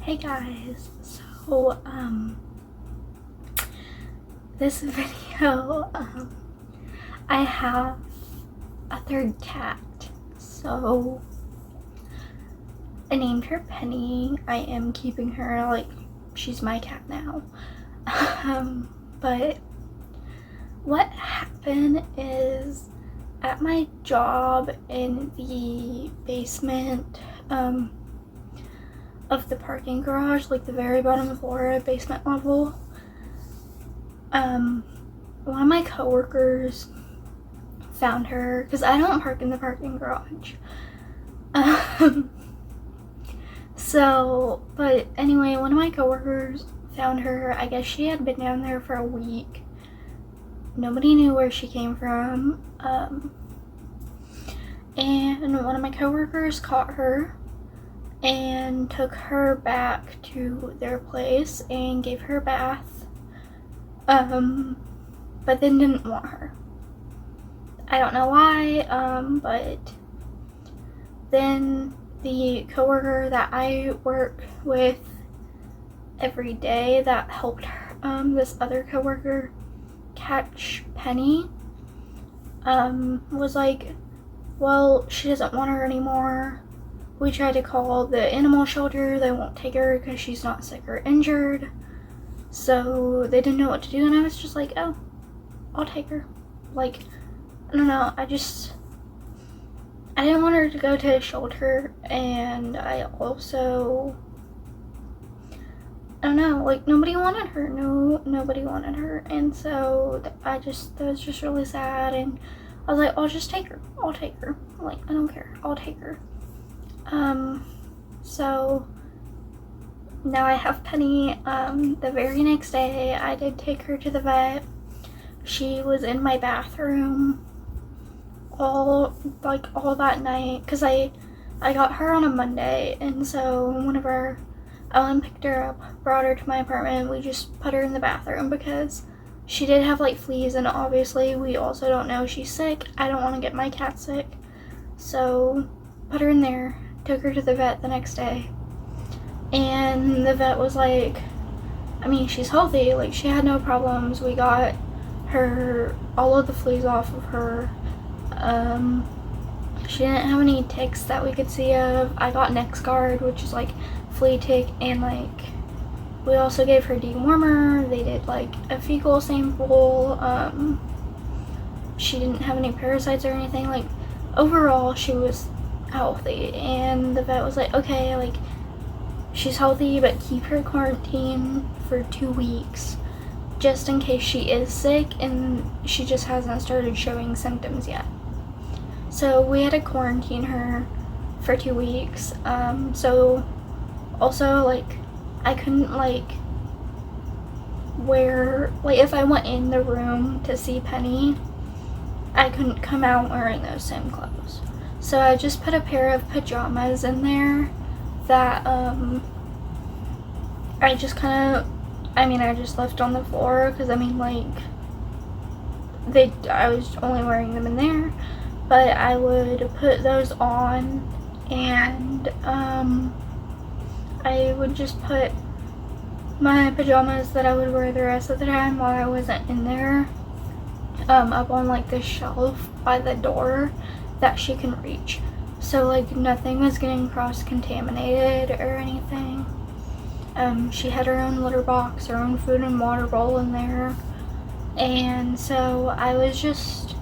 Hey guys, so this video, I have a third cat. So I named her Penny. I am keeping her, like, she's my cat now. But what happened is, at my job in the basement of the parking garage, like the very bottom floor, basement level, one of my coworkers found her, because I don't park in the parking garage. But anyway, one of my coworkers found her. I guess she had been down there for a week. Nobody knew where she came from. And one of my coworkers caught her and took her back to their place and gave her a bath. But then didn't want her. I don't know why, but then the coworker that I work with every day that helped her, this other coworker catch Penny, was like, well, she doesn't want her anymore. We tried to call the animal shelter. They won't take her because she's not sick or injured. So they didn't know what to do, and I was just like, oh, I'll take her. Like, I don't know, I didn't want her to go to a shelter, and I also, I don't know, like, nobody wanted her. Nobody wanted her, and so that was just really sad, and I was like, I'll just take her. I'll take her. Like, I don't care. I'll take her. So now I have Penny. The very next day I did take her to the vet. She was in my bathroom all that night, because I got her on a Monday, and so whenever Ellen picked her up, brought her to my apartment, we just put her in the bathroom because she did have like fleas, and obviously we also don't know she's sick. I don't want to get my cat sick, so put her in there. Took her to the vet the next day, and the vet was like, I mean, she's healthy, like, she had no problems. We got her all of the fleas off of her. She didn't have any ticks that we could see of. I got NexGard, which is like flea tick, and like we also gave her dewormer. They did like a fecal sample. She didn't have any parasites or anything. Like, overall she was healthy, and the vet was like, okay, like, she's healthy, but keep her quarantined for 2 weeks just in case she is sick and she just hasn't started showing symptoms yet. So we had to quarantine her for 2 weeks. So also, like, I couldn't, like, wear, like, if I went in the room to see Penny, I couldn't come out wearing those same clothes. So I just put a pair of pajamas in there that I just left on the floor, because I mean, like, I was only wearing them in there, but I would put those on, and I would just put my pajamas that I would wear the rest of the time while I wasn't in there up on like the shelf by the door that she can reach, so like nothing was getting cross-contaminated or anything. She had her own litter box, her own food and water bowl in there, and so I was just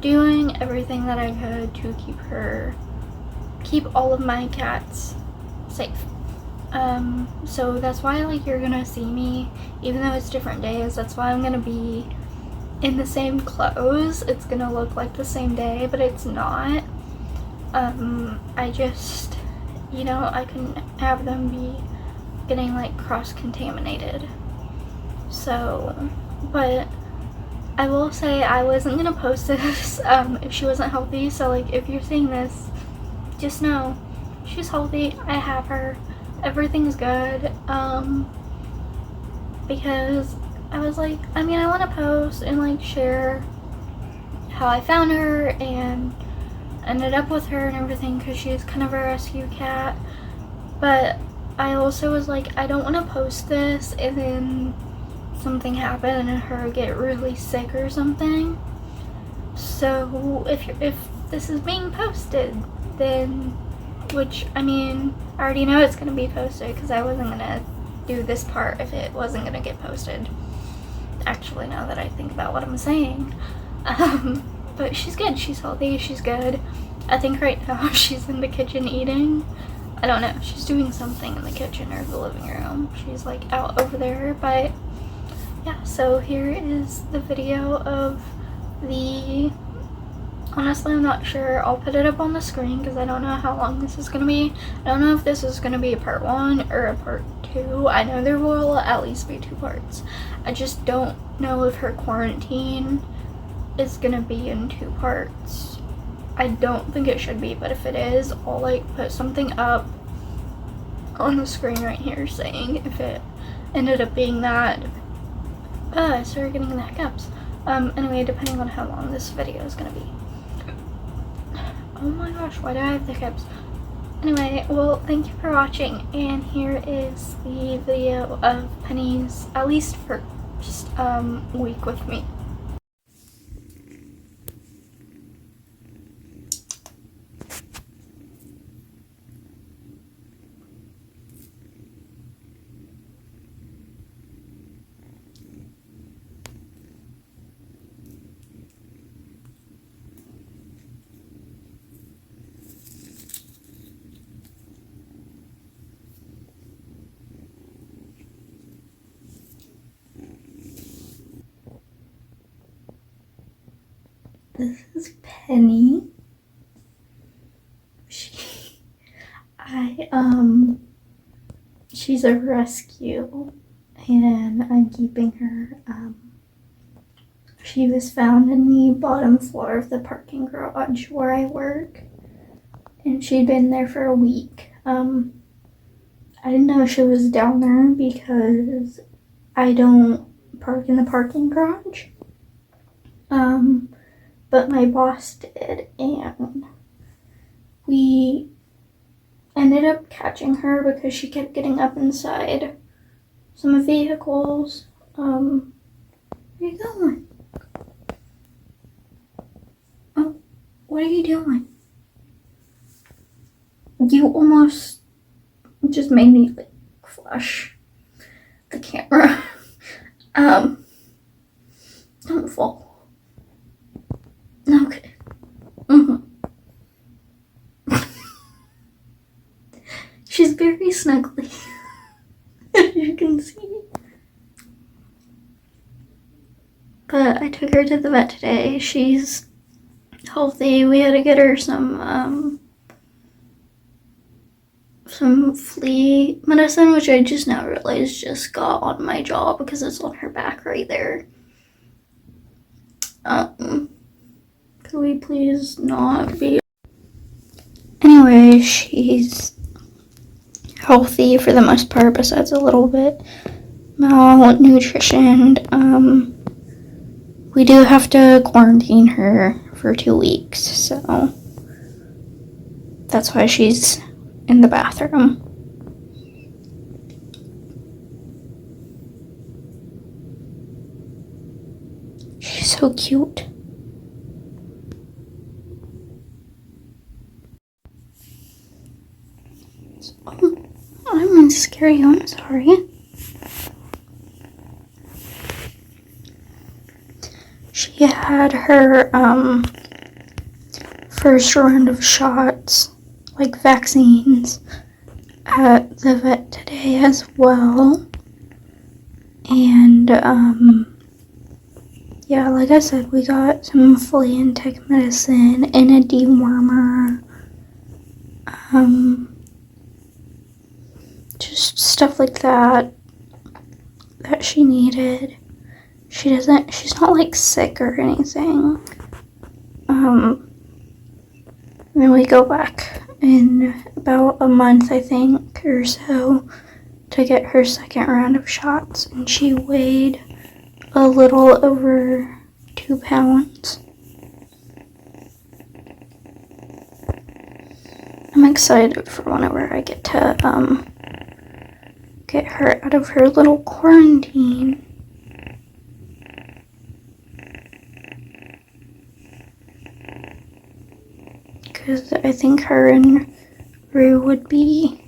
doing everything that I could to keep all of my cats safe. So that's why, like, you're gonna see me, even though it's different days, that's why I'm gonna be in the same clothes. It's gonna look like the same day, but it's not. I just, you know, I couldn't have them be getting like cross-contaminated. So, but I will say I wasn't gonna post this if she wasn't healthy. So, like, if you're seeing this, just know she's healthy. I have her. Everything's good. Because I was like, I mean, I want to post and like share how I found her and ended up with her and everything, because she's kind of a rescue cat. But I also was like, I don't want to post this and then something happen and her get really sick or something. So if this is being posted, then, which, I mean, I already know it's gonna be posted because I wasn't gonna do this part if it wasn't gonna get posted. Actually, now that I think about what I'm saying. But she's good, she's healthy, she's good. I think right now she's in the kitchen eating. I don't know, she's doing something in the kitchen or the living room. She's like out over there, but yeah, so here is the video of the, honestly I'm not sure, I'll put it up on the screen because I don't know how long this is gonna be. I don't know if this is gonna be a part 1 or a part 2. I know there will at least be 2 parts. I just don't know if her quarantine is gonna be in 2 parts. I don't think it should be, but if it is, I'll like put something up on the screen right here saying if it ended up being that. I started getting the hiccups. Anyway, depending on how long this video is gonna be. Oh my gosh, why do I have the hiccups? Anyway, well, thank you for watching, and here is the video of Penny's, at least first week with me. This is Penny. She's a rescue, and I'm keeping her. She was found in the bottom floor of the parking garage where I work, and she'd been there for a week. I didn't know she was down there because I don't park in the parking garage. But my boss did, and we ended up catching her because she kept getting up inside some vehicles. Where are you going? Oh, what are you doing? You almost just made me like flush the camera. Don't fall. Okay. She's very snuggly, as you can see. But I took her to the vet today. She's healthy. We had to get her some flea medicine, which I just now realized just got on my jaw because it's on her back right there. Could we please not be? Anyway, she's healthy for the most part, besides a little bit malnutrition. We do have to quarantine her for 2 weeks, so that's why she's in the bathroom. She's so cute. I didn't mean to scare you, I'm sorry. She had her first round of shots, like vaccines, at the vet today as well. And yeah, like I said, we got some flea and tick medicine and a dewormer. Just stuff like that she needed. She's not like sick or anything. Then we go back in about a month, I think, or so, to get her second round of shots, and she weighed a little over 2 pounds. I'm excited for whenever I get to get her out of her little quarantine. Because I think her and Rue would be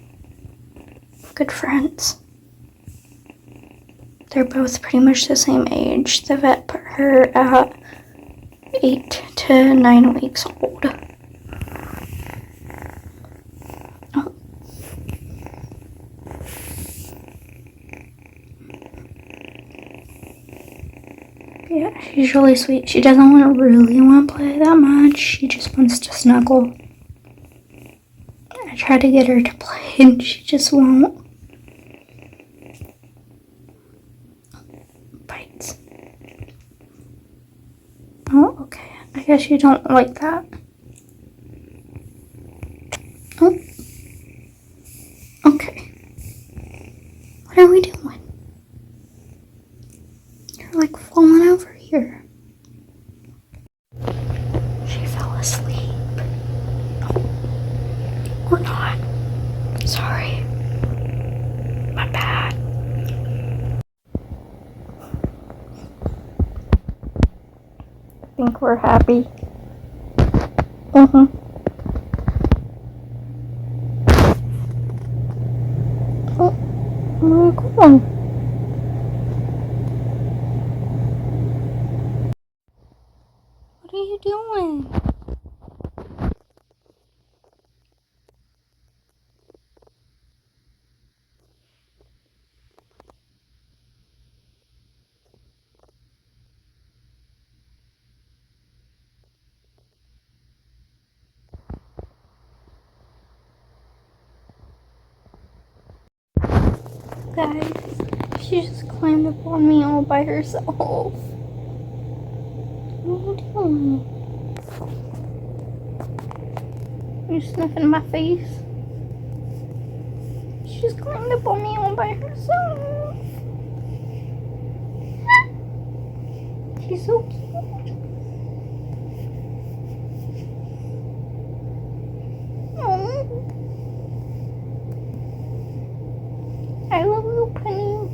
good friends. They're both pretty much the same age. The vet put her at 8 to 9 weeks old. Oh. Yeah, she's really sweet. She doesn't really want to play that much. She just wants to snuggle. I try to get her to play and she just won't. Bites. Oh, okay. I guess you don't like that. Oh. Okay. What are we doing? You're like falling over here. She fell asleep. Or not. Sorry. My bad. I think we're happy. Oh, where are you going? What are you doing? Guys, she just climbed up on me all by herself. What are you doing? Are you sniffing my face? She just climbed up on me all by herself. She's so cute. Oh. I love you, Penny.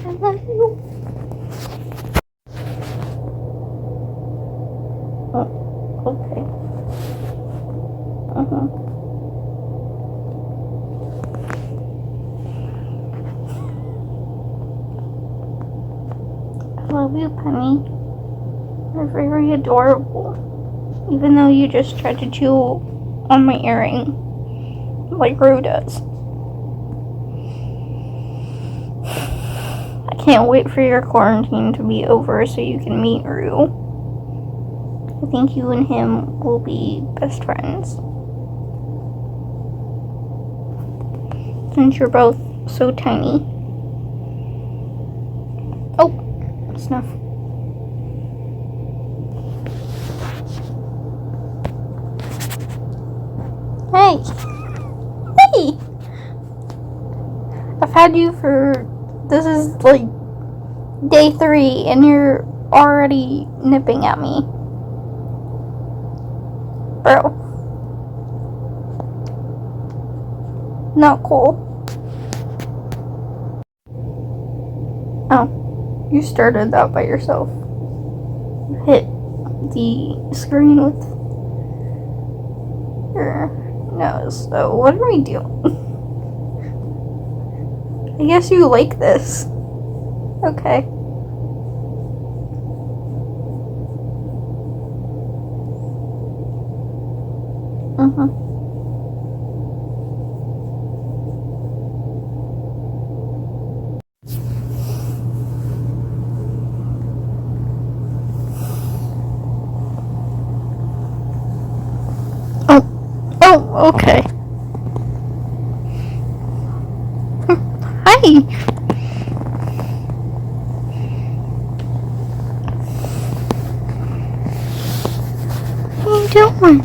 I love you. Oh, okay. I love you, Penny. You're very adorable. Even though you just tried to chew on my earring, like Rue does. I can't wait for your quarantine to be over so you can meet Rue. I think you and him will be best friends. Since you're both so tiny. Oh, snuff. Hey! Hey! I've had you for, this is like day 3 and you're already nipping at me. Bro. Not cool. Oh, you started that by yourself. You hit the screen with your nose. So what are we doing? I guess you like this. Okay. Oh, okay. Hi. What are you doing?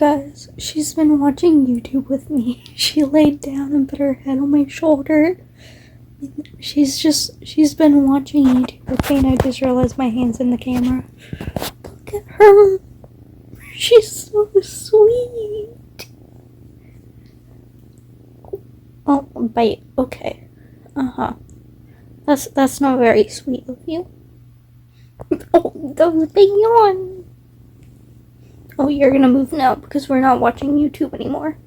guys, she's been watching YouTube with me. She laid down and put her head on my shoulder. She's been watching YouTube with me, and I just realized my hand's in the camera. Look at her. She's so sweet. Oh, bite. Okay. That's not very sweet of you. Oh, those big yawn. Oh, you're gonna move now because we're not watching YouTube anymore.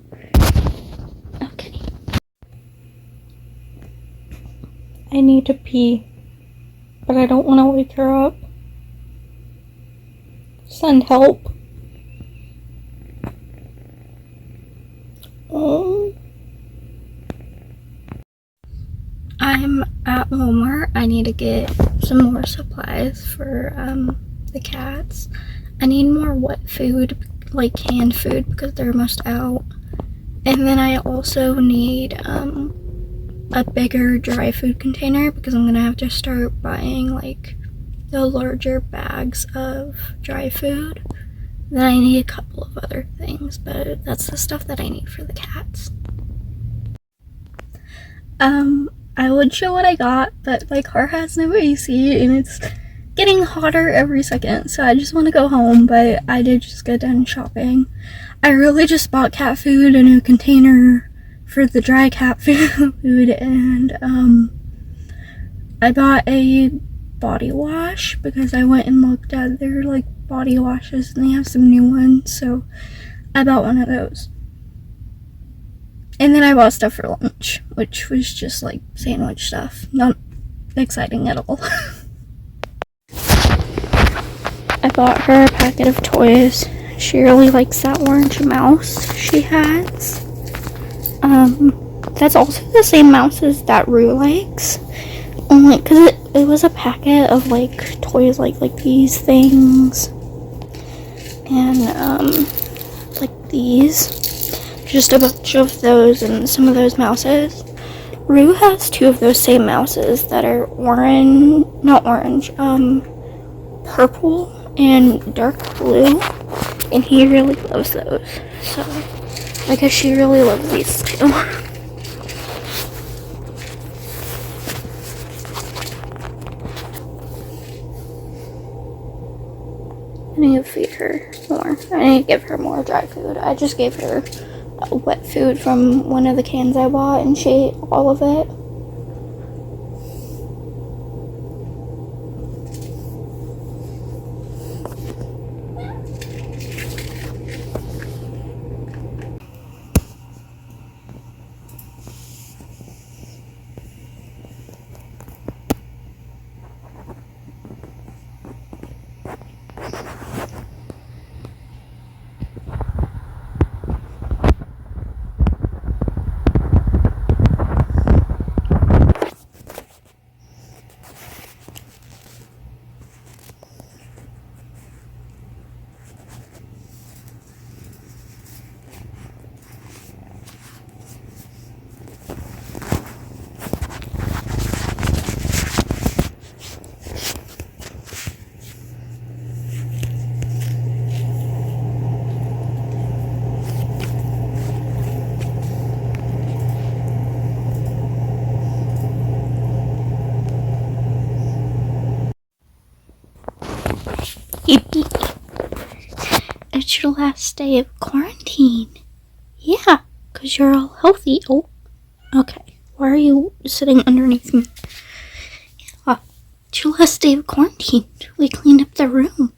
Okay. I need to pee, but I don't want to wake her up. Send help. Oh. I'm at Walmart. I need to get some more supplies for the cats. I need more wet food, like canned food, because they're almost out. And then I also need a bigger dry food container, because I'm gonna have to start buying like the larger bags of dry food. Then I need a couple of other things, but that's the stuff that I need for the cats. I would show what I got, but my car has no AC and it's getting hotter every second, so I just want to go home, but I did just get done shopping. I really just bought cat food and a container for the dry cat food, and I bought a body wash because I went and looked at their like body washes and they have some new ones, so I bought one of those. And then I bought stuff for lunch, which was just like sandwich stuff. Not exciting at all. I bought her a packet of toys. She really likes that orange mouse she has. That's also the same mouse as that Rue likes. Only because it was a packet of like toys like these things. And like these. Just a bunch of those and some of those mouses. Rue has two of those same mouses that are purple and dark blue, and he really loves those. So I guess she really loves these too. I need to feed her more. I need to give her more dry food. I just gave her wet food from one of the cans I bought and she ate all of it. Yippee. It's your last day of quarantine. Yeah, because you're all healthy. Oh, okay. Why are you sitting underneath me? Yeah, it's your last day of quarantine. We cleaned up the room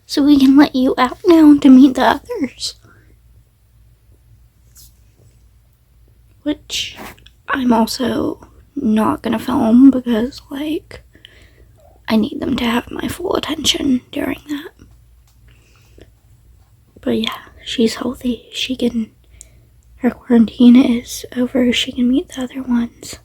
so we can let you out now to meet the others. Which I'm also not gonna film because, like, I need them to have my full attention during that. But yeah, she's healthy. Her quarantine is over. She can meet the other ones.